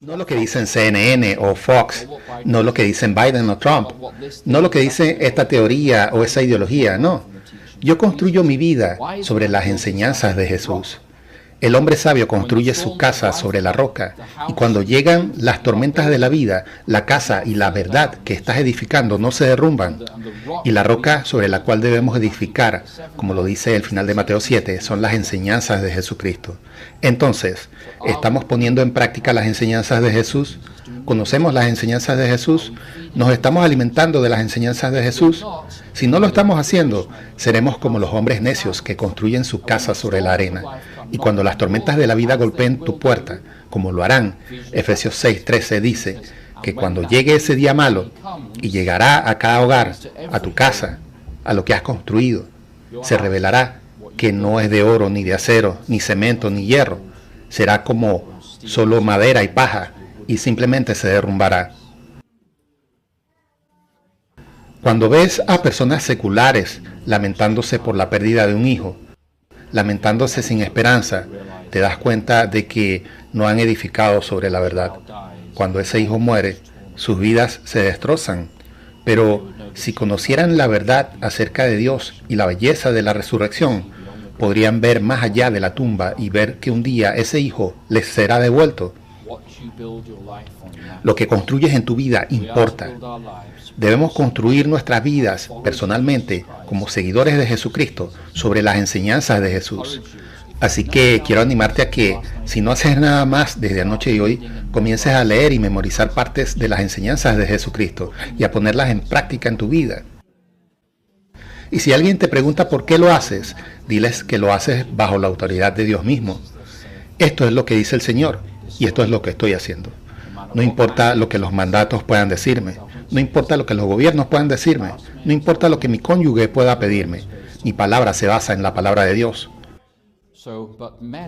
No lo que dicen CNN o Fox, no lo que dicen Biden o Trump, no lo que dice esta teoría o esa ideología, no. Yo construyo mi vida sobre las enseñanzas de Jesús. El hombre sabio construye su casa sobre la roca, y cuando llegan las tormentas de la vida, la casa y la verdad que estás edificando no se derrumban. Y la roca sobre la cual debemos edificar, como lo dice el final de Mateo 7, son las enseñanzas de Jesucristo. Entonces, ¿estamos poniendo en práctica las enseñanzas de Jesús? ¿Conocemos las enseñanzas de Jesús? ¿Nos estamos alimentando de las enseñanzas de Jesús? Si no lo estamos haciendo, seremos como los hombres necios que construyen su casa sobre la arena. Y cuando las tormentas de la vida golpeen tu puerta, como lo harán, Efesios 6:13 dice que cuando llegue ese día malo, y llegará a cada hogar, a tu casa, a lo que has construido, se revelará que no es de oro, ni de acero, ni cemento, ni hierro. Será como solo madera y paja, y simplemente se derrumbará. Cuando ves a personas seculares lamentándose por la pérdida de un hijo, lamentándose sin esperanza, te das cuenta de que no han edificado sobre la verdad. Cuando ese hijo muere, sus vidas se destrozan. Pero si conocieran la verdad acerca de Dios y la belleza de la resurrección, podrían ver más allá de la tumba y ver que un día ese hijo les será devuelto. Lo que construyes en tu vida importa. Debemos construir nuestras vidas personalmente como seguidores de Jesucristo sobre las enseñanzas de Jesús. Así que quiero animarte a que, si no haces nada más desde anoche y hoy, comiences a leer y memorizar partes de las enseñanzas de Jesucristo y a ponerlas en práctica en tu vida. Y si alguien te pregunta por qué lo haces, diles que lo haces bajo la autoridad de Dios mismo. Esto es lo que dice el Señor y esto es lo que estoy haciendo. No importa lo que los mandatos puedan decirme, no importa lo que los gobiernos puedan decirme, no importa lo que mi cónyuge pueda pedirme. Mi palabra se basa en la palabra de Dios.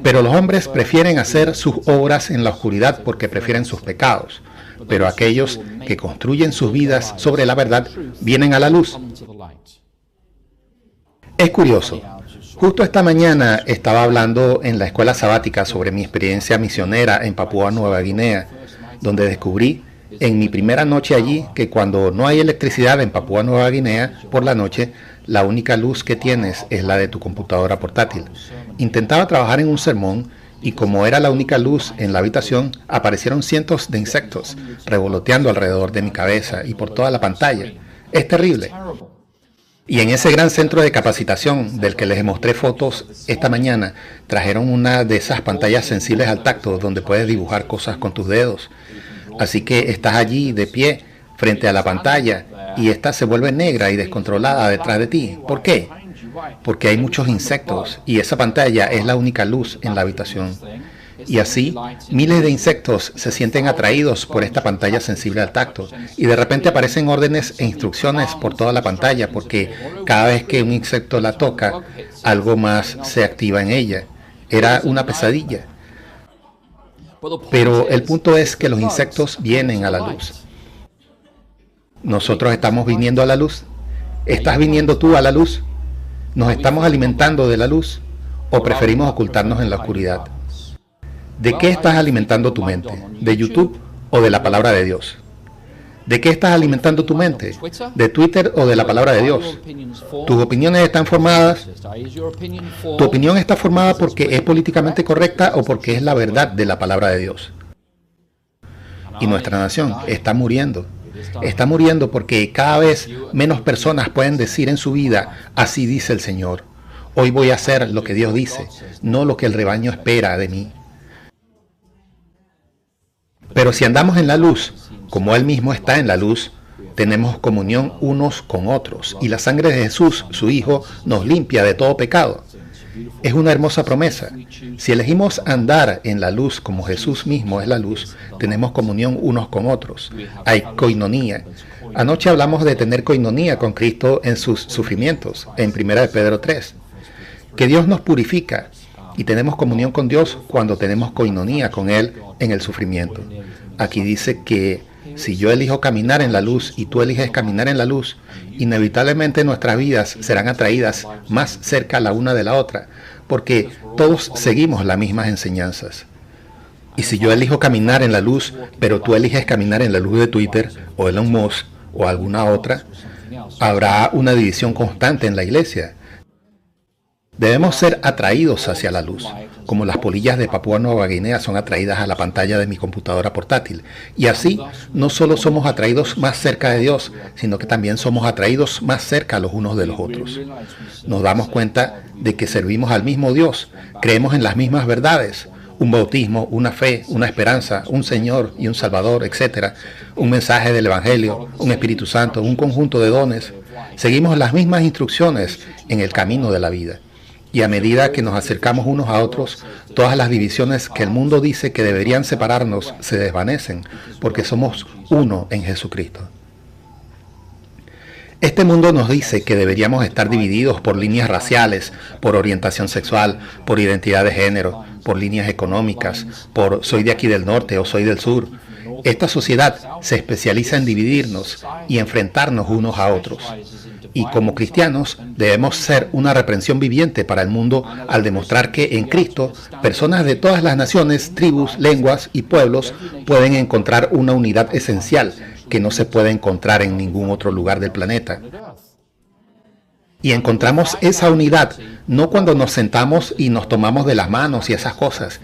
Pero los hombres prefieren hacer sus obras en la oscuridad porque prefieren sus pecados. Pero aquellos que construyen sus vidas sobre la verdad vienen a la luz. Es curioso. Justo esta mañana estaba hablando en la escuela sabática sobre mi experiencia misionera en Papúa Nueva Guinea, donde descubrí en mi primera noche allí que cuando no hay electricidad en Papúa Nueva Guinea por la noche, la única luz que tienes es la de tu computadora portátil. Intentaba trabajar en un sermón y como era la única luz en la habitación, aparecieron cientos de insectos revoloteando alrededor de mi cabeza y por toda la pantalla. Es terrible. Y en ese gran centro de capacitación del que les mostré fotos esta mañana, trajeron una de esas pantallas sensibles al tacto donde puedes dibujar cosas con tus dedos. Así que estás allí de pie frente a la pantalla y esta se vuelve negra y descontrolada detrás de ti. ¿Por qué? Porque hay muchos insectos y esa pantalla es la única luz en la habitación. Y así, miles de insectos se sienten atraídos por esta pantalla sensible al tacto y de repente aparecen órdenes e instrucciones por toda la pantalla porque cada vez que un insecto la toca, algo más se activa en ella. Era una pesadilla. Pero el punto es que los insectos vienen a la luz. Nosotros estamos viniendo a la luz. ¿Estás viniendo tú a la luz? ¿Nos estamos alimentando de la luz? ¿O preferimos ocultarnos en la oscuridad? ¿De qué estás alimentando tu mente? ¿De YouTube o de la palabra de Dios? ¿De qué estás alimentando tu mente? ¿De Twitter o de la palabra de Dios? ¿Tus opiniones están formadas? ¿Tu opinión está formada porque es políticamente correcta o porque es la verdad de la palabra de Dios? Y nuestra nación está muriendo. Está muriendo porque cada vez menos personas pueden decir en su vida, así dice el Señor. Hoy voy a hacer lo que Dios dice, no lo que el rebaño espera de mí. Pero si andamos en la luz, como Él mismo está en la luz, tenemos comunión unos con otros, y la sangre de Jesús, su Hijo, nos limpia de todo pecado. Es una hermosa promesa. Si elegimos andar en la luz como Jesús mismo es la luz, tenemos comunión unos con otros. Hay coinonía. Anoche hablamos de tener coinonía con Cristo en sus sufrimientos, en 1 de Pedro 3. Que Dios nos purifica y tenemos comunión con Dios cuando tenemos coinonía con Él en el sufrimiento. Aquí dice que si yo elijo caminar en la luz y tú eliges caminar en la luz, inevitablemente nuestras vidas serán atraídas más cerca la una de la otra, porque todos seguimos las mismas enseñanzas. Y si yo elijo caminar en la luz, pero tú eliges caminar en la luz de Twitter o Elon Musk o alguna otra, habrá una división constante en la iglesia. Debemos ser atraídos hacia la luz, como las polillas de Papúa Nueva Guinea son atraídas a la pantalla de mi computadora portátil. Y así, no solo somos atraídos más cerca de Dios, sino que también somos atraídos más cerca los unos de los otros. Nos damos cuenta de que servimos al mismo Dios, creemos en las mismas verdades, un bautismo, una fe, una esperanza, un Señor y un Salvador, etc. Un mensaje del Evangelio, un Espíritu Santo, un conjunto de dones. Seguimos las mismas instrucciones en el camino de la vida. Y a medida que nos acercamos unos a otros, todas las divisiones que el mundo dice que deberían separarnos se desvanecen, porque somos uno en Jesucristo. Este mundo nos dice que deberíamos estar divididos por líneas raciales, por orientación sexual, por identidad de género, por líneas económicas, por soy de aquí del norte o soy del sur. Esta sociedad se especializa en dividirnos y enfrentarnos unos a otros. Y como cristianos debemos ser una reprensión viviente para el mundo al demostrar que en Cristo personas de todas las naciones, tribus, lenguas y pueblos pueden encontrar una unidad esencial que no se puede encontrar en ningún otro lugar del planeta. Y encontramos esa unidad no cuando nos sentamos y nos tomamos de las manos y esas cosas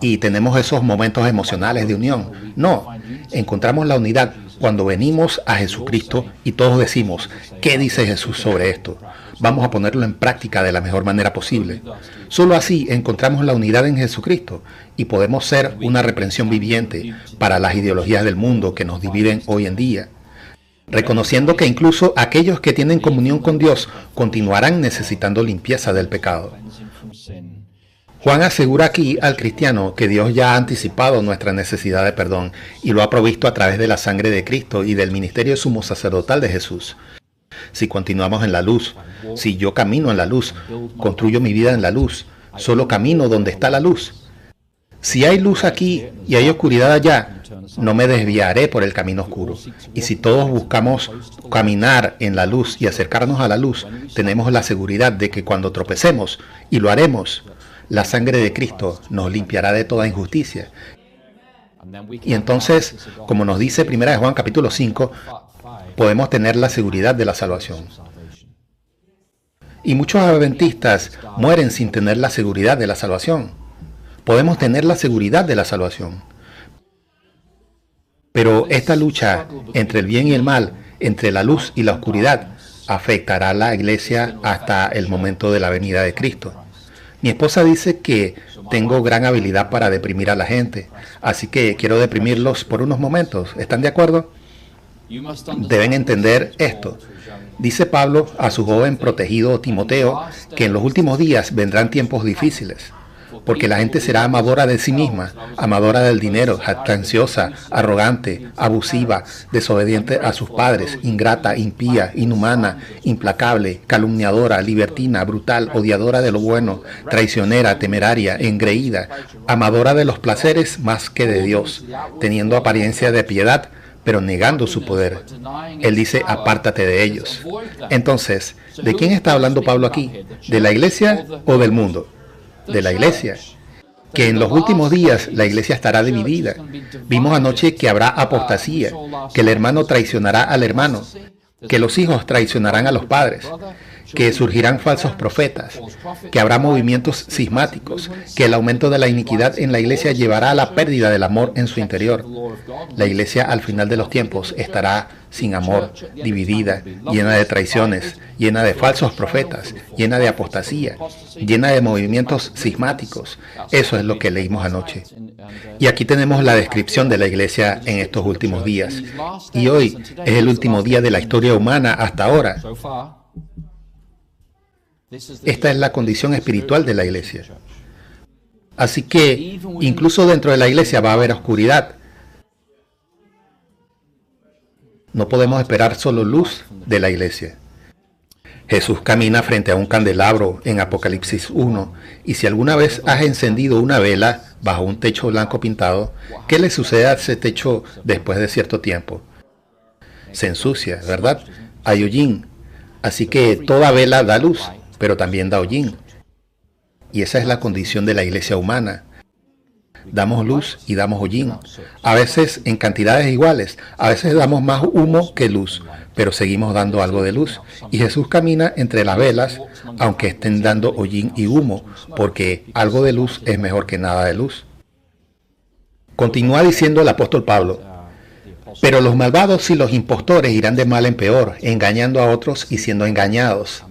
y tenemos esos momentos emocionales de unión. No, encontramos la unidad cuando venimos a Jesucristo y todos decimos, ¿qué dice Jesús sobre esto? Vamos a ponerlo en práctica de la mejor manera posible. Solo así encontramos la unidad en Jesucristo y podemos ser una reprensión viviente para las ideologías del mundo que nos dividen hoy en día, reconociendo que incluso aquellos que tienen comunión con Dios continuarán necesitando limpieza del pecado. Juan asegura aquí al cristiano que Dios ya ha anticipado nuestra necesidad de perdón y lo ha provisto a través de la sangre de Cristo y del ministerio sumo sacerdotal de Jesús. Si continuamos en la luz, si yo camino en la luz, construyo mi vida en la luz, solo camino donde está la luz. Si hay luz aquí y hay oscuridad allá, no me desviaré por el camino oscuro. Y si todos buscamos caminar en la luz y acercarnos a la luz, tenemos la seguridad de que cuando tropecemos, y lo haremos, la sangre de Cristo nos limpiará de toda injusticia. Y entonces, como nos dice 1 Juan capítulo 5, podemos tener la seguridad de la salvación. Y muchos adventistas mueren sin tener la seguridad de la salvación. Podemos tener la seguridad de la salvación. Pero esta lucha entre el bien y el mal, entre la luz y la oscuridad, afectará a la iglesia hasta el momento de la venida de Cristo. Mi esposa dice que tengo gran habilidad para deprimir a la gente, así que quiero deprimirlos por unos momentos. ¿Están de acuerdo? Deben entender esto. Dice Pablo a su joven protegido Timoteo que en los últimos días vendrán tiempos difíciles, porque la gente será amadora de sí misma, amadora del dinero, jactanciosa, arrogante, abusiva, desobediente a sus padres, ingrata, impía, inhumana, implacable, calumniadora, libertina, brutal, odiadora de lo bueno, traicionera, temeraria, engreída, amadora de los placeres más que de Dios, teniendo apariencia de piedad, pero negando su poder. Él dice, apártate de ellos. Entonces, ¿de quién está hablando Pablo aquí? ¿De la iglesia o del mundo? De la iglesia. Que en los últimos días la iglesia estará dividida. Vimos anoche que habrá apostasía, que el hermano traicionará al hermano, que los hijos traicionarán a los padres, que surgirán falsos profetas, que habrá movimientos cismáticos, que el aumento de la iniquidad en la iglesia llevará a la pérdida del amor en su interior. La iglesia al final de los tiempos estará sin amor, dividida, llena de traiciones, llena de falsos profetas, llena de apostasía, llena de movimientos cismáticos. Eso es lo que leímos anoche. Y aquí tenemos la descripción de la iglesia en estos últimos días. Y hoy es el último día de la historia humana hasta ahora. Esta es la condición espiritual de la iglesia. Así que incluso dentro de la iglesia va a haber oscuridad. No podemos esperar solo luz de la iglesia. Jesús camina frente a un candelabro en Apocalipsis 1, y si alguna vez has encendido una vela bajo un techo blanco pintado, ¿qué le sucede a ese techo después de cierto tiempo? Se ensucia, ¿verdad? Hay hollín. Así que toda vela da luz, pero también da hollín. Y esa es la condición de la iglesia humana. Damos luz y damos hollín, a veces en cantidades iguales, a veces damos más humo que luz, pero seguimos dando algo de luz. Y Jesús camina entre las velas, aunque estén dando hollín y humo, porque algo de luz es mejor que nada de luz. Continúa diciendo el apóstol Pablo: pero los malvados y los impostores irán de mal en peor, engañando a otros y siendo engañados.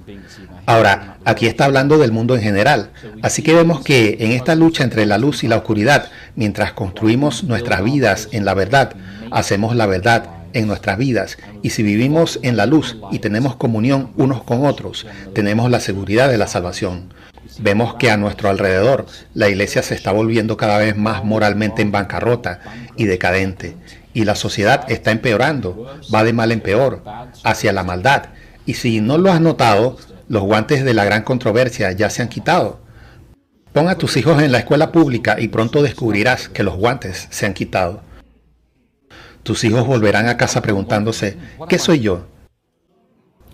Ahora, aquí está hablando del mundo en general, así que vemos que en esta lucha entre la luz y la oscuridad, mientras construimos nuestras vidas en la verdad, hacemos la verdad en nuestras vidas, y si vivimos en la luz y tenemos comunión unos con otros, tenemos la seguridad de la salvación. Vemos que a nuestro alrededor la iglesia se está volviendo cada vez más moralmente en bancarrota y decadente, y la sociedad está empeorando, va de mal en peor, hacia la maldad, y si no lo has notado, los guantes de la gran controversia ya se han quitado. Pon a tus hijos en la escuela pública y pronto descubrirás que los guantes se han quitado. Tus hijos volverán a casa preguntándose: ¿qué soy yo?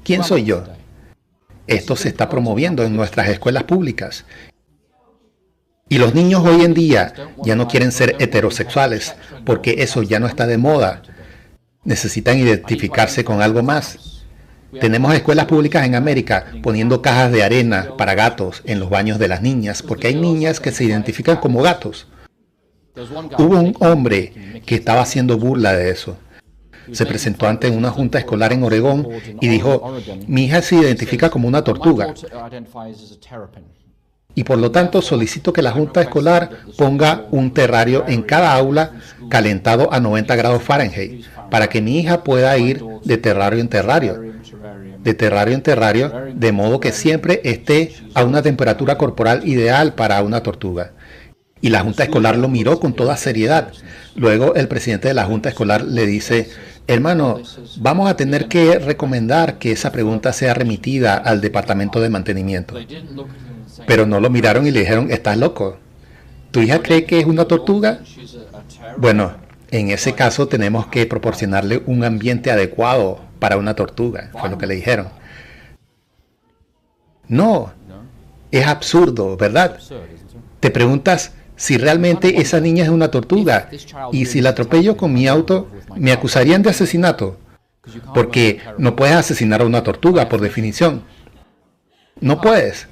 ¿Quién soy yo? Esto se está promoviendo en nuestras escuelas públicas. Y los niños hoy en día ya no quieren ser heterosexuales, porque eso ya no está de moda. Necesitan identificarse con algo más. Tenemos escuelas públicas en América poniendo cajas de arena para gatos en los baños de las niñas, porque hay niñas que se identifican como gatos. Hubo un hombre que estaba haciendo burla de eso. Se presentó ante una junta escolar en Oregón y dijo: mi hija se identifica como una tortuga. Y por lo tanto solicito que la junta escolar ponga un terrario en cada aula calentado a 90 grados Fahrenheit, para que mi hija pueda ir de terrario en terrario, de modo que siempre esté a una temperatura corporal ideal para una tortuga. Y la junta escolar lo miró con toda seriedad. Luego el presidente de la junta escolar le dice: hermano, vamos a tener que recomendar que esa pregunta sea remitida al departamento de mantenimiento. Pero no lo miraron y le dijeron: ¿estás loco? ¿Tu hija cree que es una tortuga? Bueno, en ese caso tenemos que proporcionarle un ambiente adecuado para una tortuga, fue lo que le dijeron. No, es absurdo, ¿verdad? Te preguntas si realmente esa niña es una tortuga, y si la atropello con mi auto, me acusarían de asesinato, porque no puedes asesinar a una tortuga por definición. No puedes.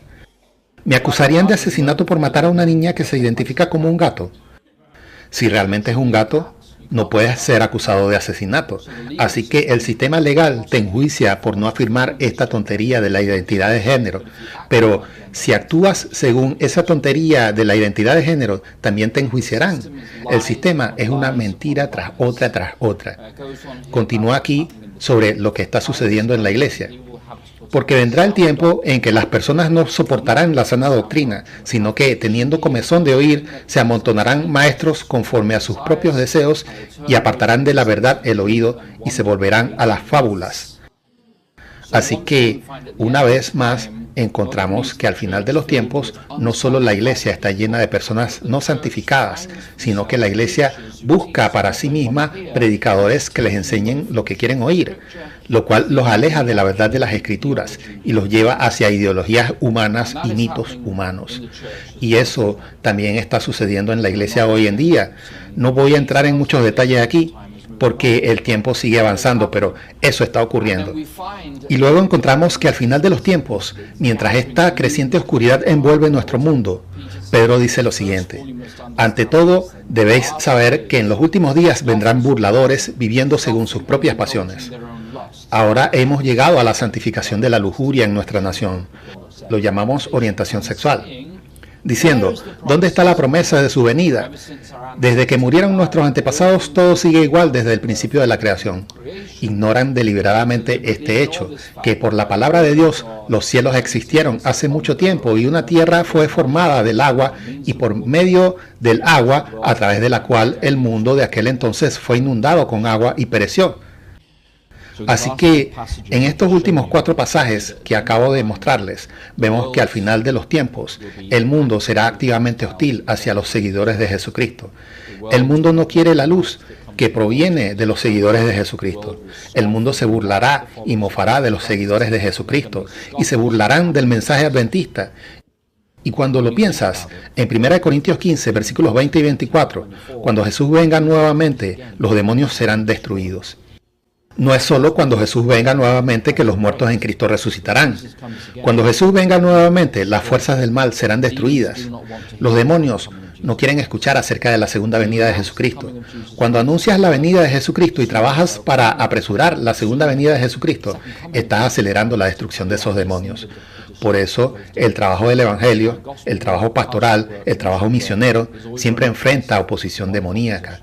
Me acusarían de asesinato por matar a una niña que se identifica como un gato. Si realmente es un gato, no puedes ser acusado de asesinato. Así que el sistema legal te enjuicia por no afirmar esta tontería de la identidad de género. Pero si actúas según esa tontería de la identidad de género, también te enjuiciarán. El sistema es una mentira tras otra tras otra. Continúa aquí sobre lo que está sucediendo en la iglesia. Porque vendrá el tiempo en que las personas no soportarán la sana doctrina, sino que, teniendo comezón de oír, se amontonarán maestros conforme a sus propios deseos y apartarán de la verdad el oído y se volverán a las fábulas. Así que, una vez más, encontramos que al final de los tiempos, no solo la iglesia está llena de personas no santificadas, sino que la iglesia busca para sí misma predicadores que les enseñen lo que quieren oír, lo cual los aleja de la verdad de las Escrituras y los lleva hacia ideologías humanas y mitos humanos. Y eso también está sucediendo en la iglesia hoy en día. No voy a entrar en muchos detalles aquí, porque el tiempo sigue avanzando, pero eso está ocurriendo. Y luego encontramos que al final de los tiempos, mientras esta creciente oscuridad envuelve nuestro mundo, Pedro dice lo siguiente: ante todo, debéis saber que en los últimos días vendrán burladores viviendo según sus propias pasiones. Ahora hemos llegado a la santificación de la lujuria en nuestra nación. Lo llamamos orientación sexual. Diciendo: ¿dónde está la promesa de su venida? Desde que murieron nuestros antepasados, todo sigue igual desde el principio de la creación. Ignoran deliberadamente este hecho, que por la palabra de Dios los cielos existieron hace mucho tiempo y una tierra fue formada del agua y por medio del agua, a través de la cual el mundo de aquel entonces fue inundado con agua y pereció. Así que en estos últimos 4 pasajes que acabo de mostrarles, vemos que al final de los tiempos, el mundo será activamente hostil hacia los seguidores de Jesucristo. El mundo no quiere la luz que proviene de los seguidores de Jesucristo. El mundo se burlará y mofará de los seguidores de Jesucristo y se burlarán del mensaje adventista Y cuando lo piensas, en 1 Corintios 15, versículos 20 y 24, cuando Jesús venga nuevamente, los demonios serán destruidos. No es solo cuando Jesús venga nuevamente que los muertos en Cristo resucitarán. Cuando Jesús venga nuevamente, las fuerzas del mal serán destruidas. Los demonios no quieren escuchar acerca de la segunda venida de Jesucristo. Cuando anuncias la venida de Jesucristo y trabajas para apresurar la segunda venida de Jesucristo, estás acelerando la destrucción de esos demonios. Por eso, el trabajo del Evangelio, el trabajo pastoral, el trabajo misionero, siempre enfrenta oposición demoníaca.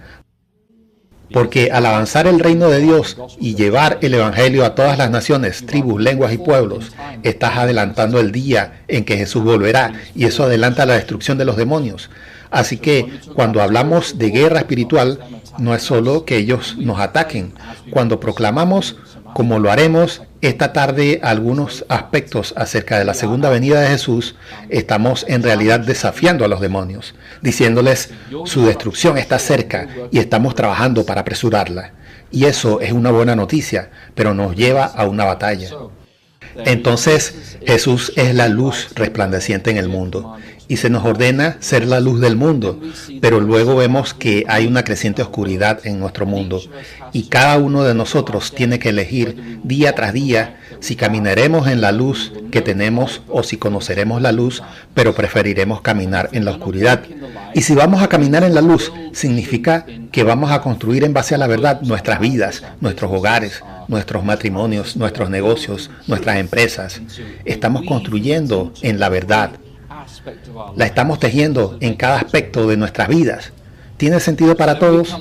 Porque al avanzar el reino de Dios y llevar el Evangelio a todas las naciones, tribus, lenguas y pueblos, estás adelantando el día en que Jesús volverá, y eso adelanta la destrucción de los demonios. Así que cuando hablamos de guerra espiritual, no es solo que ellos nos ataquen. Cuando proclamamos, como lo haremos esta tarde, algunos aspectos acerca de la segunda venida de Jesús, estamos en realidad desafiando a los demonios, diciéndoles su destrucción está cerca y estamos trabajando para apresurarla. Y eso es una buena noticia, pero nos lleva a una batalla. Entonces, Jesús es la luz resplandeciente en el mundo y se nos ordena ser la luz del mundo, pero luego vemos que hay una creciente oscuridad en nuestro mundo y cada uno de nosotros tiene que elegir día tras día si caminaremos en la luz que tenemos o si conoceremos la luz, pero preferiremos caminar en la oscuridad. Y si vamos a caminar en la luz, significa que vamos a construir en base a la verdad nuestras vidas, nuestros hogares, nuestros matrimonios, nuestros negocios, nuestras empresas. Estamos construyendo en la verdad. La estamos tejiendo en cada aspecto de nuestras vidas. ¿Tiene sentido para todos?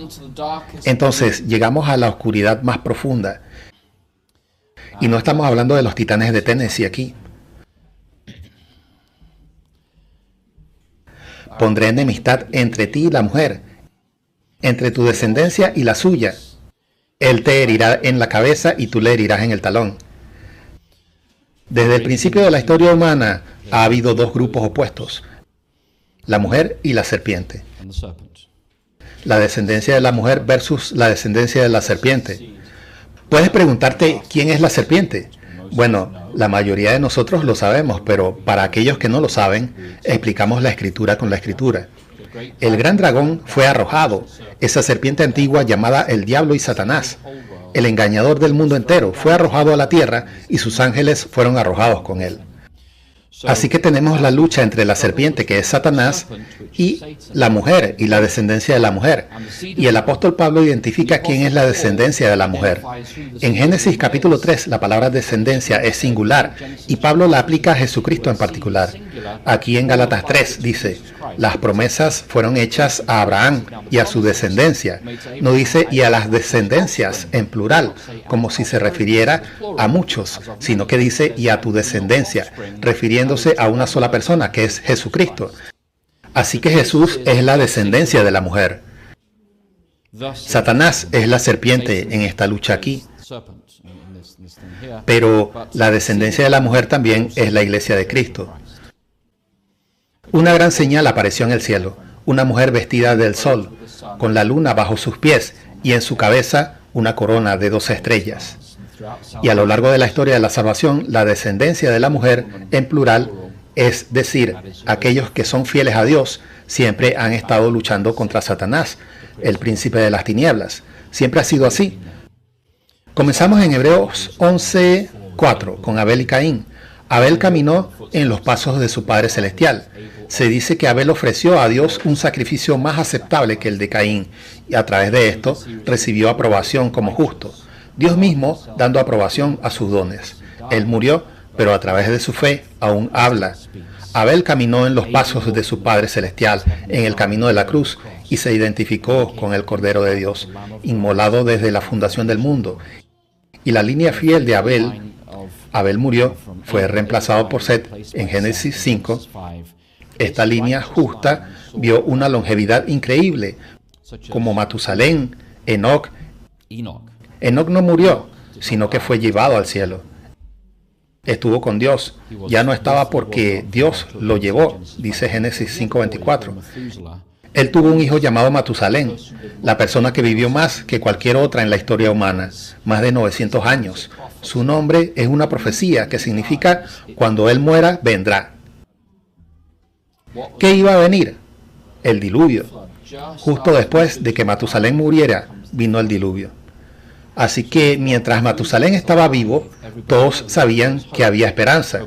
Entonces llegamos a la oscuridad más profunda. Y no estamos hablando de los titanes de Tennessee aquí. Pondré enemistad entre ti y la mujer, entre tu descendencia y la suya. Él te herirá en la cabeza y tú le herirás en el talón. Desde el principio de la historia humana ha habido dos grupos opuestos, la mujer y la serpiente. La descendencia de la mujer versus la descendencia de la serpiente. Puedes preguntarte, ¿quién es la serpiente? Bueno, la mayoría de nosotros lo sabemos, pero para aquellos que no lo saben, explicamos la escritura con la escritura. El gran dragón fue arrojado, esa serpiente antigua llamada el diablo y Satanás. El engañador del mundo entero fue arrojado a la tierra y sus ángeles fueron arrojados con él. Así que tenemos la lucha entre la serpiente, que es Satanás, y la mujer y la descendencia de la mujer. Y el apóstol Pablo identifica quién es la descendencia de la mujer. En Génesis capítulo 3 la palabra descendencia es singular y Pablo la aplica a Jesucristo en particular. Aquí en Gálatas 3 dice, las promesas fueron hechas a Abraham y a su descendencia. No dice y a las descendencias en plural, como si se refiriera a muchos, sino que dice y a tu descendencia, refiriéndose a una sola persona, que es Jesucristo. Así que Jesús es la descendencia de la mujer. Satanás es la serpiente en esta lucha aquí. Pero la descendencia de la mujer también es la iglesia de Cristo. Una gran señal apareció en el cielo, una mujer vestida del sol, con la luna bajo sus pies y en su cabeza una corona de 12 estrellas. Y a lo largo de la historia de la salvación, la descendencia de la mujer, en plural, es decir, aquellos que son fieles a Dios, siempre han estado luchando contra Satanás, el príncipe de las tinieblas. Siempre ha sido así. Comenzamos en Hebreos 11:4 con Abel y Caín. Abel caminó en los pasos de su Padre Celestial. Se dice que Abel ofreció a Dios un sacrificio más aceptable que el de Caín, y a través de esto recibió aprobación como justo. Dios mismo dando aprobación a sus dones. Él murió, pero a través de su fe aún habla. Abel caminó en los pasos de su Padre Celestial, en el camino de la cruz, y se identificó con el Cordero de Dios, inmolado desde la fundación del mundo. Y la línea fiel de Abel murió, fue reemplazado por Set en Génesis 5. Esta línea justa vio una longevidad increíble, como Matusalén, Enoc. Enoc no murió, sino que fue llevado al cielo. Estuvo con Dios. Ya no estaba porque Dios lo llevó, dice Génesis 5:24. Él tuvo un hijo llamado Matusalén, la persona que vivió más que cualquier otra en la historia humana, más de 900 años. Su nombre es una profecía que significa, cuando él muera, vendrá. ¿Qué iba a venir? El diluvio. Justo después de que Matusalén muriera, vino el diluvio. Así que mientras Matusalén estaba vivo, todos sabían que había esperanza.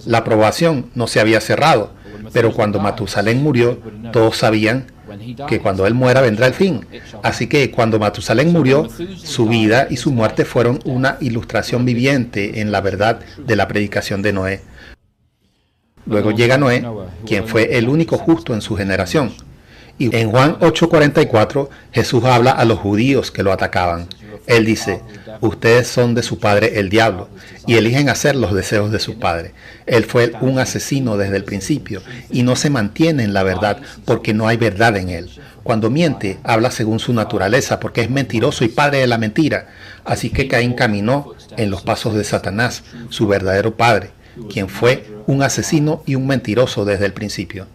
La probación no se había cerrado, pero cuando Matusalén murió, todos sabían que cuando él muera vendrá el fin. Así que cuando Matusalén murió, su vida y su muerte fueron una ilustración viviente en la verdad de la predicación de Noé. Luego llega Noé, quien fue el único justo en su generación. Y en Juan 8:44, Jesús habla a los judíos que lo atacaban. Él dice: ustedes son de su padre el diablo y eligen hacer los deseos de su padre. Él fue un asesino desde el principio y no se mantiene en la verdad porque no hay verdad en él. Cuando miente, habla según su naturaleza porque es mentiroso y padre de la mentira. Así que Caín caminó en los pasos de Satanás, su verdadero padre, quien fue un asesino y un mentiroso desde el principio.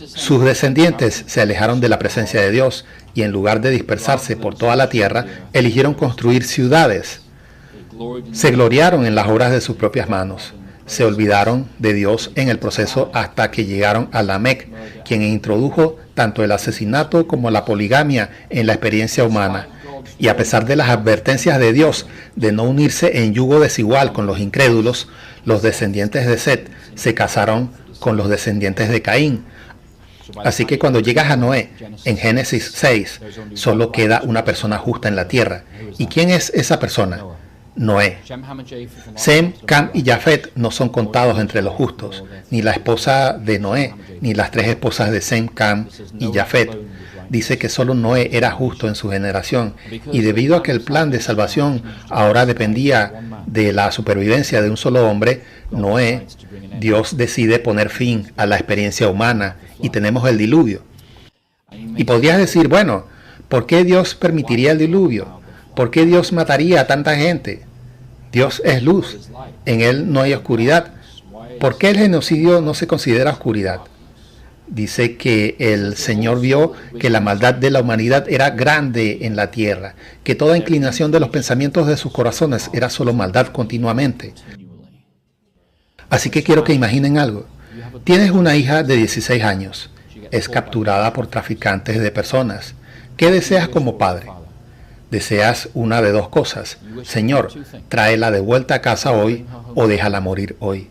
Sus descendientes se alejaron de la presencia de Dios y en lugar de dispersarse por toda la tierra, eligieron construir ciudades. Se gloriaron en las obras de sus propias manos. Se olvidaron de Dios en el proceso hasta que llegaron a Lamec, quien introdujo tanto el asesinato como la poligamia en la experiencia humana. Y a pesar de las advertencias de Dios de no unirse en yugo desigual con los incrédulos, los descendientes de Set se casaron con los descendientes de Caín. Así que cuando llegas a Noé, en Génesis 6, solo queda una persona justa en la tierra. ¿Y quién es esa persona? Noé. Sem, Cam y Jafet no son contados entre los justos, ni la esposa de Noé, ni las tres esposas de Sem, Cam y Jafet. Dice que solo Noé era justo en su generación, y debido a que el plan de salvación ahora dependía de la supervivencia de un solo hombre, Noé, Dios decide poner fin a la experiencia humana y tenemos el diluvio. Y podrías decir, bueno, ¿por qué Dios permitiría el diluvio? ¿Por qué Dios mataría a tanta gente? Dios es luz, en Él no hay oscuridad. ¿Por qué el genocidio no se considera oscuridad? Dice que el Señor vio que la maldad de la humanidad era grande en la tierra, que toda inclinación de los pensamientos de sus corazones era solo maldad continuamente. Así que quiero que imaginen algo. Tienes una hija de 16 años, es capturada por traficantes de personas. ¿Qué deseas como padre? Deseas una de dos cosas. Señor, tráela de vuelta a casa hoy o déjala morir hoy.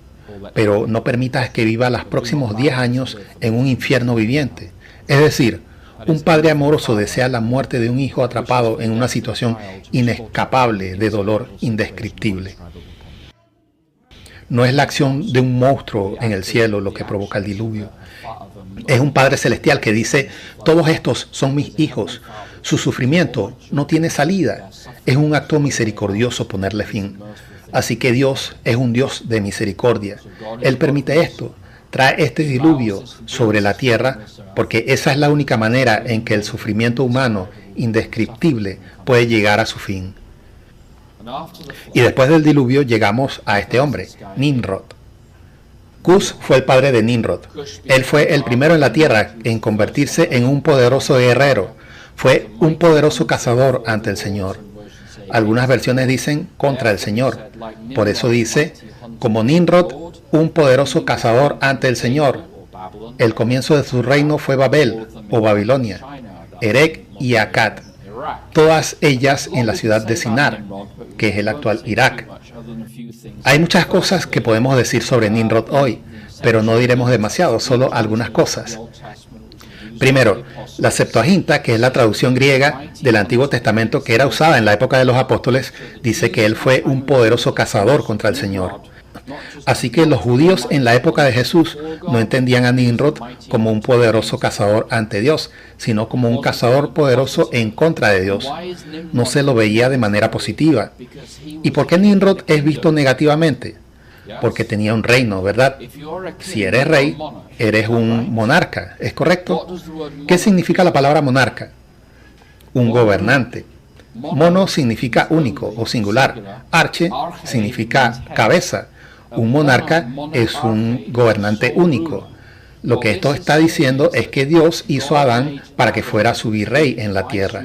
Pero no permitas que viva los próximos 10 años en un infierno viviente. Es decir, un padre amoroso desea la muerte de un hijo atrapado en una situación inescapable de dolor indescriptible. No es la acción de un monstruo en el cielo lo que provoca el diluvio. Es un Padre Celestial que dice: todos estos son mis hijos. Su sufrimiento no tiene salida. Es un acto misericordioso ponerle fin. Así que Dios es un Dios de misericordia. Él permite esto, trae este diluvio sobre la tierra, porque esa es la única manera en que el sufrimiento humano indescriptible puede llegar a su fin. Y después del diluvio llegamos a este hombre, Nimrod. Cus fue el padre de Nimrod. Él fue el primero en la tierra en convertirse en un poderoso guerrero. Fue un poderoso cazador ante el Señor. Algunas versiones dicen contra el Señor. Por eso dice, como Nimrod, un poderoso cazador ante el Señor. El comienzo de su reino fue Babel o Babilonia, Erech y Akkad, todas ellas en la ciudad de Sinar, que es el actual Irak. Hay muchas cosas que podemos decir sobre Nimrod hoy, pero no diremos demasiado, solo algunas cosas. Primero, la Septuaginta, que es la traducción griega del Antiguo Testamento que era usada en la época de los apóstoles, dice que él fue un poderoso cazador contra el Señor. Así que los judíos en la época de Jesús no entendían a Nimrod como un poderoso cazador ante Dios, sino como un cazador poderoso en contra de Dios. No se lo veía de manera positiva. ¿Y por qué Nimrod es visto negativamente? Porque tenía un reino, ¿verdad? Si eres rey, eres un monarca, ¿es correcto? ¿Qué significa la palabra monarca? Un gobernante. Mono significa único o singular. Arche significa cabeza. Un monarca es un gobernante único. Lo que esto está diciendo es que Dios hizo a Adán para que fuera su virrey en la tierra.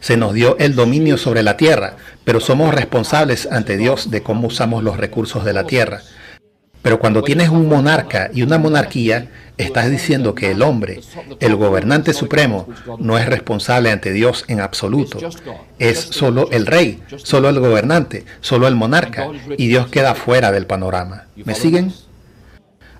Se nos dio el dominio sobre la tierra, pero somos responsables ante Dios de cómo usamos los recursos de la tierra. Pero cuando tienes un monarca y una monarquía, estás diciendo que el hombre, el gobernante supremo, no es responsable ante Dios en absoluto. Es solo el rey, solo el gobernante, solo el monarca, y Dios queda fuera del panorama. ¿Me siguen?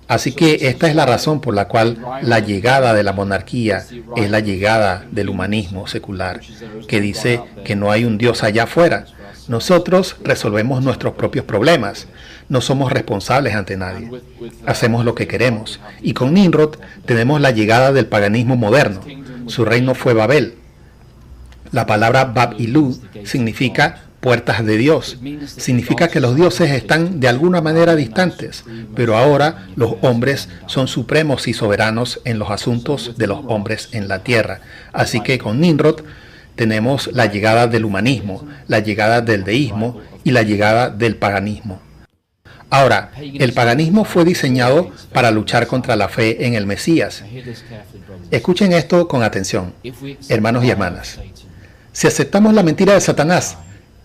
Así que esta es la razón por la cual la llegada de la monarquía es la llegada del humanismo secular, que dice que no hay un Dios allá afuera. Nosotros resolvemos nuestros propios problemas. No somos responsables ante nadie. Hacemos lo que queremos. Y con Nimrod tenemos la llegada del paganismo moderno. Su reino fue Babel. La palabra Bab-Ilú significa puertas de Dios. Significa que los dioses están de alguna manera distantes, pero ahora los hombres son supremos y soberanos en los asuntos de los hombres en la tierra. Así que con Nimrod tenemos la llegada del humanismo, la llegada del deísmo y la llegada del paganismo. Ahora, el paganismo fue diseñado para luchar contra la fe en el Mesías. Escuchen esto con atención, hermanos y hermanas. Si aceptamos la mentira de Satanás,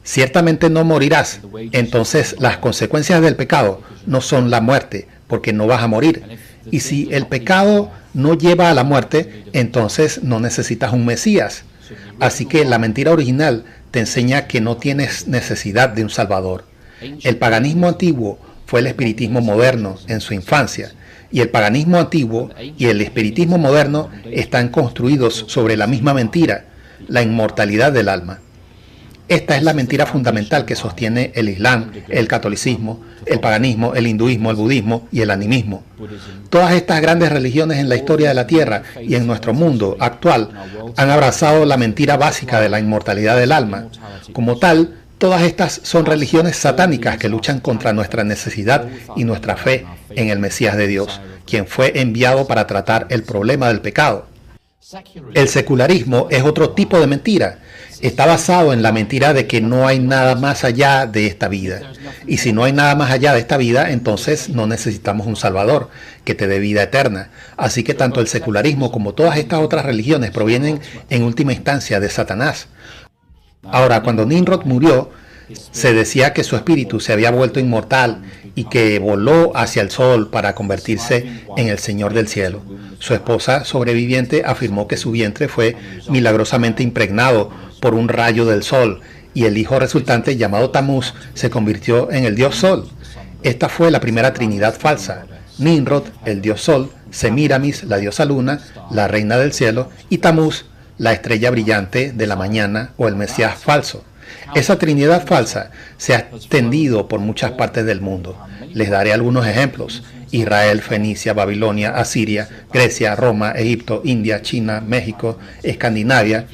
ciertamente no morirás. Entonces las consecuencias del pecado no son la muerte, porque no vas a morir. Y si el pecado no lleva a la muerte, entonces no necesitas un Mesías. Así que la mentira original te enseña que no tienes necesidad de un Salvador. El paganismo antiguo fue el espiritismo moderno en su infancia, y el paganismo antiguo y el espiritismo moderno están construidos sobre la misma mentira, la inmortalidad del alma. Esta es la mentira fundamental que sostiene el Islam, el catolicismo, el paganismo, el hinduismo, el budismo y el animismo. Todas estas grandes religiones en la historia de la Tierra y en nuestro mundo actual han abrazado la mentira básica de la inmortalidad del alma. Como tal, todas estas son religiones satánicas que luchan contra nuestra necesidad y nuestra fe en el Mesías de Dios, quien fue enviado para tratar el problema del pecado. El secularismo es otro tipo de mentira. Está basado en la mentira de que no hay nada más allá de esta vida. Y si no hay nada más allá de esta vida, entonces no necesitamos un Salvador que te dé vida eterna. Así que tanto el secularismo como todas estas otras religiones provienen en última instancia de Satanás. Ahora, cuando Nimrod murió, se decía que su espíritu se había vuelto inmortal y que voló hacia el sol para convertirse en el Señor del cielo. Su esposa sobreviviente afirmó que su vientre fue milagrosamente impregnado por un rayo del sol y el hijo resultante, llamado Tamuz, se convirtió en el dios sol. Esta fue la primera trinidad falsa: Nimrod, el dios sol; Semiramis, la diosa luna, la reina del cielo; y Tamuz, la estrella brillante de la mañana o el Mesías falso. Esa trinidad falsa se ha extendido por muchas partes del mundo. Les daré algunos ejemplos: Israel, Fenicia, Babilonia, Asiria, Grecia, Roma, Egipto, India, China, México, Escandinavia.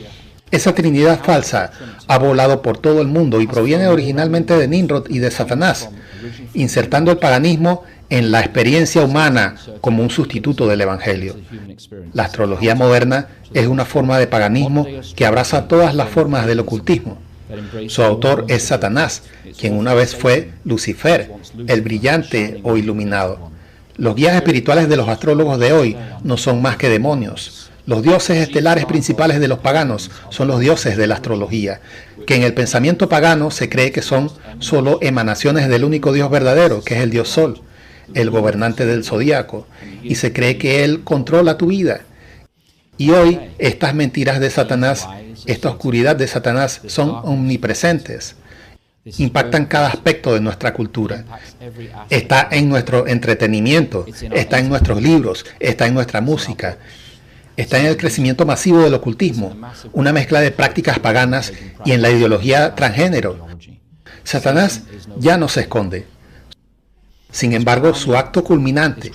Esa trinidad falsa ha volado por todo el mundo y proviene originalmente de Nimrod y de Satanás, insertando el paganismo en la experiencia humana como un sustituto del Evangelio. La astrología moderna es una forma de paganismo que abraza todas las formas del ocultismo. Su autor es Satanás, quien una vez fue Lucifer, el brillante o iluminado. Los guías espirituales de los astrólogos de hoy no son más que demonios. Los dioses estelares principales de los paganos son los dioses de la astrología, que en el pensamiento pagano se cree que son solo emanaciones del único Dios verdadero, que es el Dios Sol, el gobernante del zodíaco, y se cree que Él controla tu vida. Y hoy estas mentiras de Satanás, esta oscuridad de Satanás, son omnipresentes. Impactan cada aspecto de nuestra cultura. Está en nuestro entretenimiento, está en nuestros libros, está en nuestra música, está en el crecimiento masivo del ocultismo, una mezcla de prácticas paganas y en la ideología transgénero. Satanás ya no se esconde. Sin embargo, su acto culminante,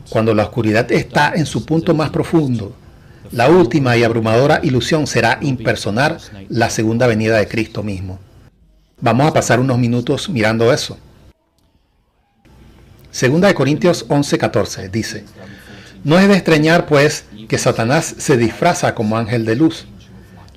cuando la oscuridad está en su punto más profundo, la última y abrumadora ilusión será impersonar la segunda venida de Cristo mismo. Vamos a pasar unos minutos mirando eso. Segunda de Corintios 11:14 dice: no es de extrañar, pues, que Satanás se disfraza como ángel de luz.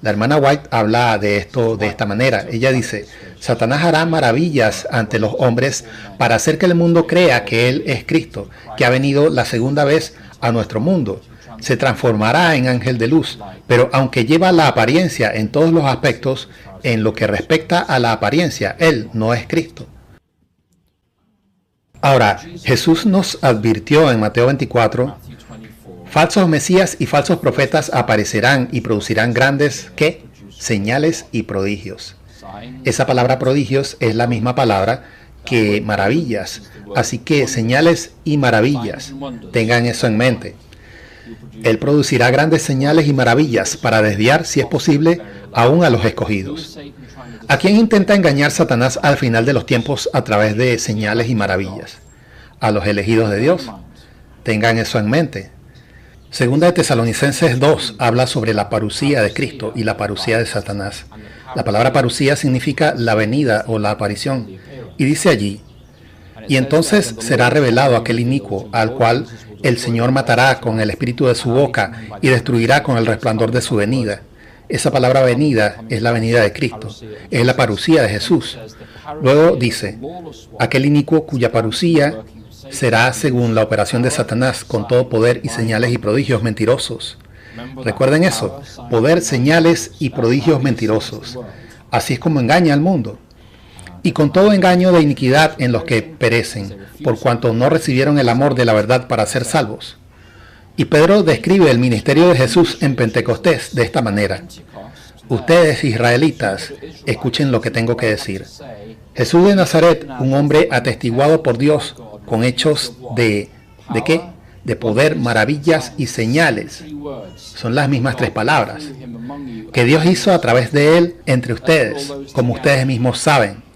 La hermana White habla de esto de esta manera. Ella dice: Satanás hará maravillas ante los hombres para hacer que el mundo crea que Él es Cristo, que ha venido la segunda vez a nuestro mundo. Se transformará en ángel de luz, pero aunque lleva la apariencia en todos los aspectos, en lo que respecta a la apariencia, Él no es Cristo. Ahora, Jesús nos advirtió en Mateo 24, falsos mesías y falsos profetas aparecerán y producirán grandes, ¿qué? Señales y prodigios. Esa palabra prodigios es la misma palabra que maravillas. Así que señales y maravillas, tengan eso en mente. Él producirá grandes señales y maravillas para desviar, si es posible, aún a los escogidos. ¿A quién intenta engañar Satanás al final de los tiempos a través de señales y maravillas? A los elegidos de Dios. Tengan eso en mente. Segunda de Tesalonicenses 2 habla sobre la parusía de Cristo y la parusía de Satanás. La palabra parusía significa la venida o la aparición. Y dice allí, y entonces será revelado aquel inicuo, al cual el Señor matará con el espíritu de su boca y destruirá con el resplandor de su venida. Esa palabra venida es la venida de Cristo, es la parusía de Jesús. Luego dice, aquel inicuo cuya parusía será según la operación de Satanás con todo poder y señales y prodigios mentirosos. Recuerden eso, poder, señales y prodigios mentirosos. Así es como engaña al mundo. Y con todo engaño de iniquidad en los que perecen, por cuanto no recibieron el amor de la verdad para ser salvos. Y Pedro describe el ministerio de Jesús en Pentecostés de esta manera. Ustedes, israelitas, escuchen lo que tengo que decir. Jesús de Nazaret, un hombre atestiguado por Dios con hechos ¿de qué? De poder, maravillas y señales. Son las mismas tres palabras. Que Dios hizo a través de él entre ustedes, como ustedes mismos saben.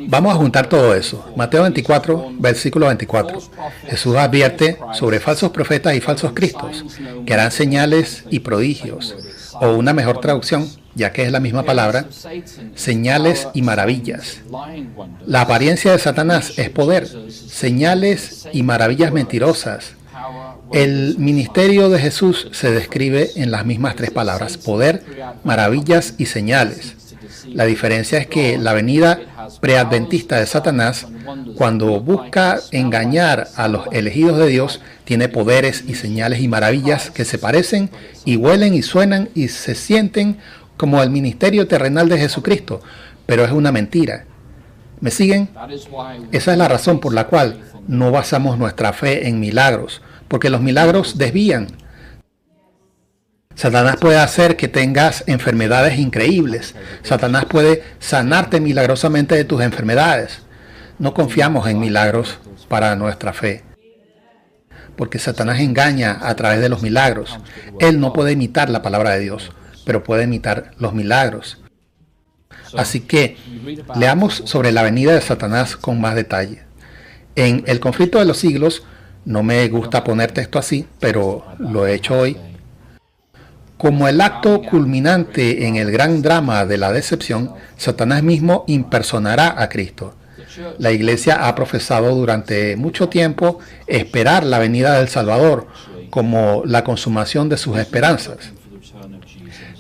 Vamos a juntar todo eso. Mateo 24, versículo 24. Jesús advierte sobre falsos profetas y falsos cristos, que harán señales y prodigios, o una mejor traducción, ya que es la misma palabra, señales y maravillas. La apariencia de Satanás es poder, señales y maravillas mentirosas. El ministerio de Jesús se describe en las mismas tres palabras, poder, maravillas y señales. La diferencia es que la venida preadventista de Satanás, cuando busca engañar a los elegidos de Dios, tiene poderes y señales y maravillas que se parecen y huelen y suenan y se sienten como el ministerio terrenal de Jesucristo, pero es una mentira. ¿Me siguen? Esa es la razón por la cual no basamos nuestra fe en milagros, porque los milagros desvían. Satanás puede hacer que tengas enfermedades increíbles. Satanás puede sanarte milagrosamente de tus enfermedades. No confiamos en milagros para nuestra fe, porque Satanás engaña a través de los milagros. Él no puede imitar la palabra de Dios, pero puede imitar los milagros. Así que leamos sobre la venida de Satanás con más detalle. En El conflicto de los siglos, no me gusta poner texto así, pero lo he hecho hoy. Como el acto culminante en el gran drama de la decepción, Satanás mismo impersonará a Cristo. La Iglesia ha profesado durante mucho tiempo esperar la venida del Salvador como la consumación de sus esperanzas.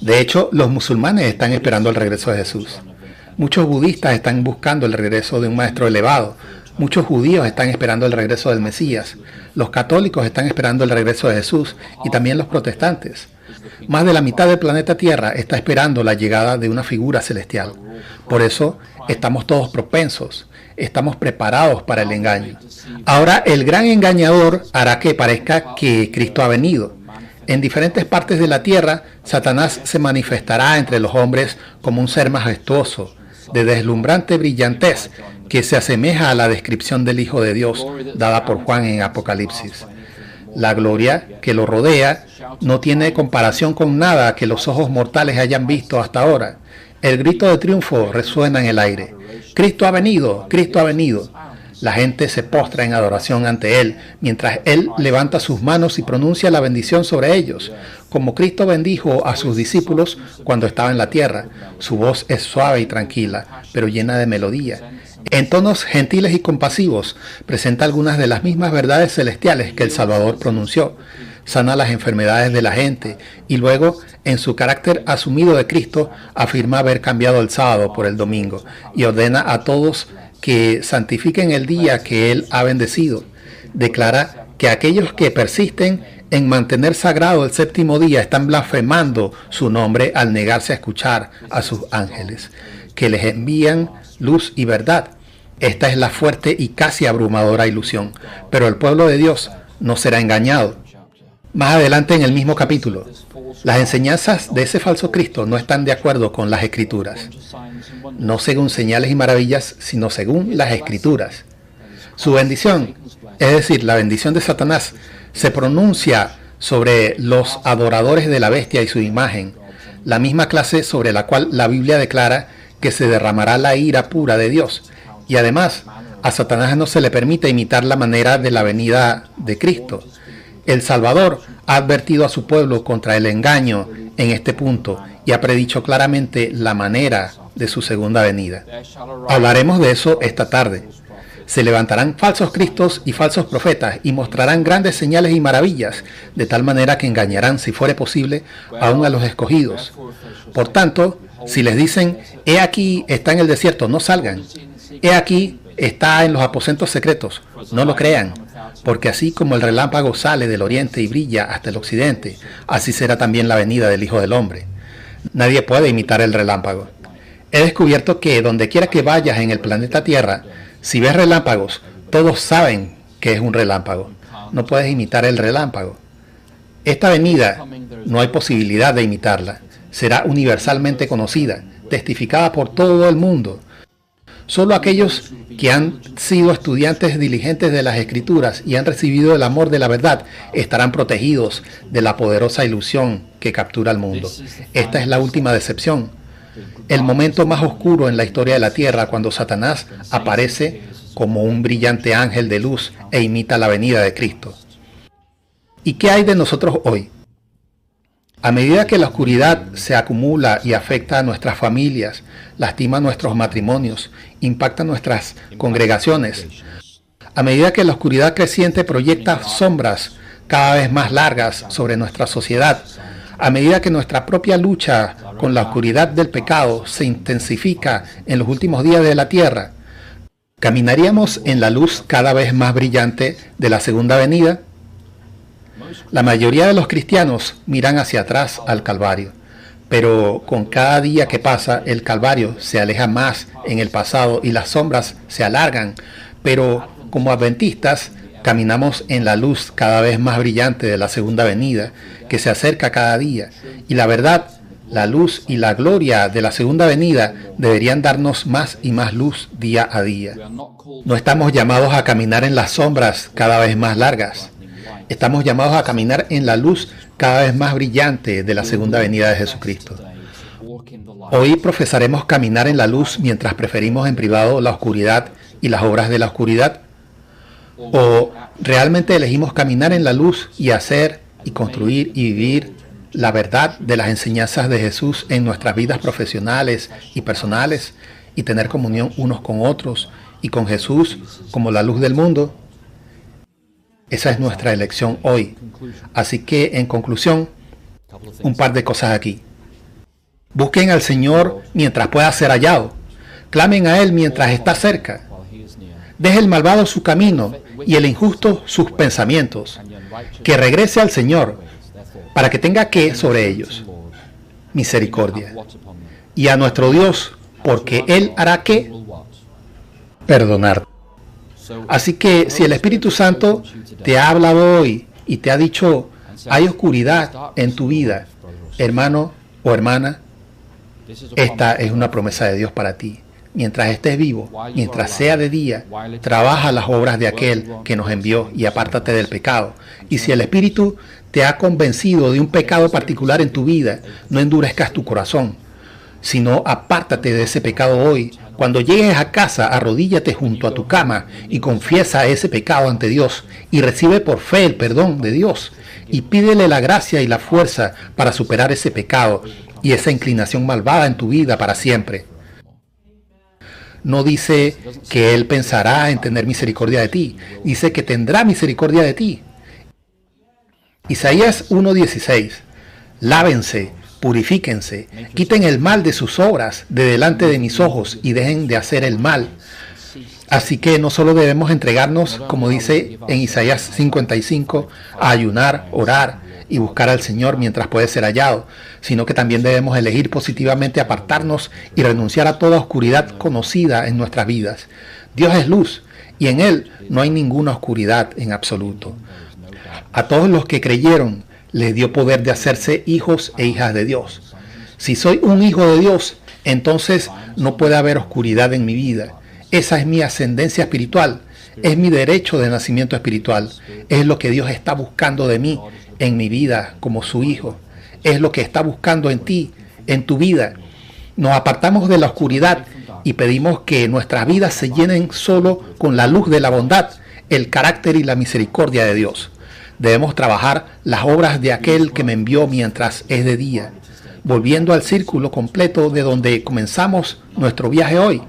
De hecho, los musulmanes están esperando el regreso de Jesús. Muchos budistas están buscando el regreso de un maestro elevado. Muchos judíos están esperando el regreso del Mesías. Los católicos están esperando el regreso de Jesús y también los protestantes. Más de la mitad del planeta Tierra está esperando la llegada de una figura celestial. Por eso estamos todos propensos, estamos preparados para el engaño. Ahora el gran engañador hará que parezca que Cristo ha venido. En diferentes partes de la tierra, Satanás se manifestará entre los hombres como un ser majestuoso, de deslumbrante brillantez, que se asemeja a la descripción del Hijo de Dios dada por Juan en Apocalipsis. La gloria que lo rodea no tiene comparación con nada que los ojos mortales hayan visto hasta ahora. El grito de triunfo resuena en el aire. ¡Cristo ha venido! ¡Cristo ha venido! La gente se postra en adoración ante Él, mientras Él levanta sus manos y pronuncia la bendición sobre ellos, como Cristo bendijo a sus discípulos cuando estaba en la tierra. Su voz es suave y tranquila, pero llena de melodía. En tonos gentiles y compasivos, presenta algunas de las mismas verdades celestiales que el Salvador pronunció. Sana las enfermedades de la gente y luego, en su carácter asumido de Cristo, afirma haber cambiado el sábado por el domingo y ordena a todos que santifiquen el día que Él ha bendecido. Declara que aquellos que persisten en mantener sagrado el séptimo día están blasfemando su nombre al negarse a escuchar a sus ángeles, que les envían luz y verdad. Esta es la fuerte y casi abrumadora ilusión, pero el pueblo de Dios no será engañado. Más adelante en el mismo capítulo, las enseñanzas de ese falso Cristo no están de acuerdo con las Escrituras, no según señales y maravillas, sino según las Escrituras. Su bendición, es decir, la bendición de Satanás, se pronuncia sobre los adoradores de la bestia y su imagen, la misma clase sobre la cual la Biblia declara que se derramará la ira pura de Dios. Y además, a Satanás no se le permite imitar la manera de la venida de Cristo. El Salvador ha advertido a su pueblo contra el engaño en este punto y ha predicho claramente la manera de su segunda venida. Hablaremos de eso esta tarde. Se levantarán falsos cristos y falsos profetas y mostrarán grandes señales y maravillas, de tal manera que engañarán, si fuere posible, aún a los escogidos. Por tanto, si les dicen, he aquí está en el desierto, no salgan. He aquí está en los aposentos secretos, no lo crean. Porque así como el relámpago sale del oriente y brilla hasta el occidente, así será también la venida del Hijo del Hombre. Nadie puede imitar el relámpago. He descubierto que donde quiera que vayas en el planeta Tierra, si ves relámpagos, todos saben que es un relámpago. No puedes imitar el relámpago. Esta venida no hay posibilidad de imitarla. Será universalmente conocida, testificada por todo el mundo. Solo aquellos que han sido estudiantes diligentes de las Escrituras y han recibido el amor de la verdad estarán protegidos de la poderosa ilusión que captura al mundo. Esta es la última decepción, el momento más oscuro en la historia de la tierra, cuando Satanás aparece como un brillante ángel de luz e imita la venida de Cristo. ¿Y qué hay de nosotros hoy? A medida que la oscuridad se acumula y afecta a nuestras familias, lastima nuestros matrimonios, impacta nuestras congregaciones, a medida que la oscuridad creciente proyecta sombras cada vez más largas sobre nuestra sociedad, a medida que nuestra propia lucha con la oscuridad del pecado se intensifica en los últimos días de la tierra, ¿caminaríamos en la luz cada vez más brillante de la segunda venida? La mayoría de los cristianos miran hacia atrás al Calvario, pero con cada día que pasa el Calvario se aleja más en el pasado y las sombras se alargan, pero como adventistas caminamos en la luz cada vez más brillante de la segunda venida, que se acerca cada día, y la verdad, la luz y la gloria de la segunda venida deberían darnos más y más luz día a día. No estamos llamados a caminar en las sombras cada vez más largas. Estamos llamados a caminar en la luz cada vez más brillante de la segunda venida de Jesucristo. Hoy profesaremos caminar en la luz mientras preferimos en privado la oscuridad y las obras de la oscuridad. ¿O realmente elegimos caminar en la luz y hacer y construir y vivir la verdad de las enseñanzas de Jesús en nuestras vidas profesionales y personales y tener comunión unos con otros y con Jesús como la luz del mundo? Esa es nuestra elección hoy. Así que, en conclusión, un par de cosas aquí. Busquen al Señor mientras pueda ser hallado. Clamen a Él mientras está cerca. Deje el malvado su camino y el injusto sus pensamientos. Que regrese al Señor para que tenga que sobre ellos misericordia. Y a nuestro Dios, porque Él hará que perdonar. Así que si el Espíritu Santo te ha hablado hoy y te ha dicho, hay oscuridad en tu vida, hermano o hermana, esta es una promesa de Dios para ti. Mientras estés vivo, mientras sea de día, trabaja las obras de aquel que nos envió y apártate del pecado. Y si el Espíritu te ha convencido de un pecado particular en tu vida, no endurezcas tu corazón, sino apártate de ese pecado hoy. Cuando llegues a casa, arrodíllate junto a tu cama y confiesa ese pecado ante Dios y recibe por fe el perdón de Dios y pídele la gracia y la fuerza para superar ese pecado y esa inclinación malvada en tu vida para siempre. No dice que Él pensará en tener misericordia de ti, dice que tendrá misericordia de ti. Isaías 1:16. Lávense, purifíquense, quiten el mal de sus obras de delante de mis ojos y dejen de hacer el mal. Así que no solo debemos entregarnos, como dice en Isaías 55, a ayunar, orar y buscar al Señor mientras puede ser hallado, sino que también debemos elegir positivamente apartarnos y renunciar a toda oscuridad conocida en nuestras vidas. Dios es luz y en Él no hay ninguna oscuridad en absoluto. A todos los que creyeron les dio poder de hacerse hijos e hijas de Dios. Si soy un hijo de Dios, entonces no puede haber oscuridad en mi vida. Esa es mi ascendencia espiritual, es mi derecho de nacimiento espiritual, es lo que Dios está buscando de mí en mi vida como su hijo, es lo que está buscando en ti, en tu vida. Nos apartamos de la oscuridad y pedimos que nuestras vidas se llenen solo con la luz de la bondad, el carácter y la misericordia de Dios. Debemos trabajar las obras de aquel que me envió mientras es de día, volviendo al círculo completo de donde comenzamos nuestro viaje hoy.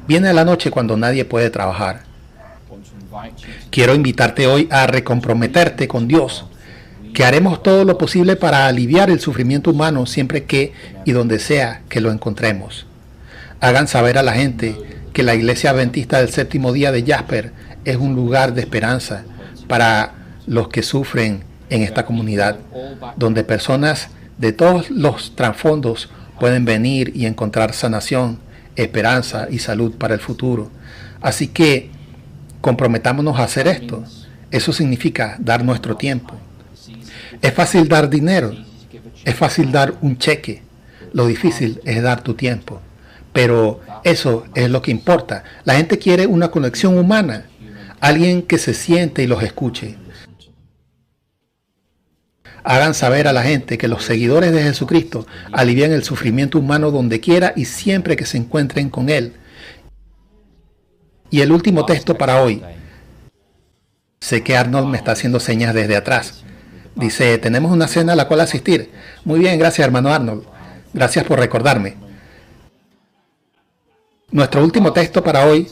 Viene la noche cuando nadie puede trabajar. Quiero invitarte hoy a recomprometerte con Dios, que haremos todo lo posible para aliviar el sufrimiento humano siempre que y donde sea que lo encontremos. Hagan saber a la gente que la Iglesia Adventista del Séptimo Día de Jasper es un lugar de esperanza para los que sufren en esta comunidad, donde personas de todos los trasfondos pueden venir y encontrar sanación, esperanza y salud para el futuro. Así que comprometámonos a hacer esto. Eso significa dar nuestro tiempo. Es fácil dar dinero, es fácil dar un cheque. Lo difícil es dar tu tiempo. Pero eso es lo que importa. La gente quiere una conexión humana, alguien que se siente y los escuche. Hagan saber a la gente que los seguidores de Jesucristo alivian el sufrimiento humano donde quiera y siempre que se encuentren con Él. Y el último texto para hoy. Sé que Arnold me está haciendo señas desde atrás. Dice, tenemos una cena a la cual asistir. Muy bien, gracias hermano Arnold. Gracias por recordarme. Nuestro último texto para hoy,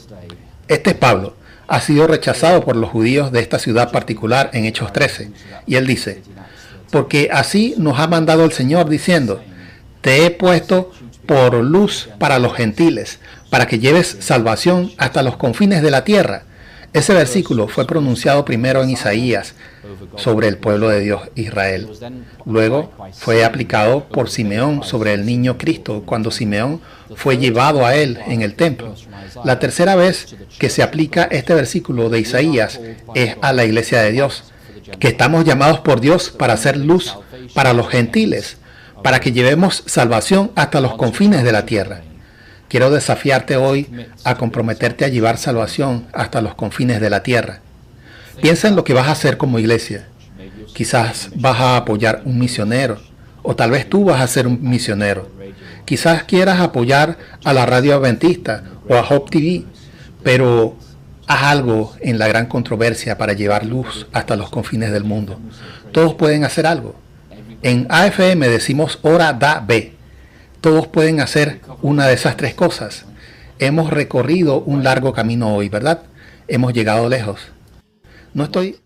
este es Pablo. Ha sido rechazado por los judíos de esta ciudad particular en Hechos 13. Y él dice, porque así nos ha mandado el Señor diciendo, te he puesto por luz para los gentiles, para que lleves salvación hasta los confines de la tierra. Ese versículo fue pronunciado primero en Isaías sobre el pueblo de Dios Israel. Luego fue aplicado por Simeón sobre el niño Cristo cuando Simeón fue llevado a él en el templo. La tercera vez que se aplica este versículo de Isaías es a la iglesia de Dios, que estamos llamados por Dios para hacer luz para los gentiles, para que llevemos salvación hasta los confines de la tierra. Quiero desafiarte hoy a comprometerte a llevar salvación hasta los confines de la tierra. Piensa en lo que vas a hacer como iglesia. Quizás vas a apoyar un misionero, o tal vez tú vas a ser un misionero. Quizás quieras apoyar a la radio adventista o a Hope TV, pero haz algo en la gran controversia para llevar luz hasta los confines del mundo. Todos pueden hacer algo. En AFM decimos ora da ve. Todos pueden hacer una de esas tres cosas. Hemos recorrido un largo camino hoy, ¿verdad? Hemos llegado lejos. No estoy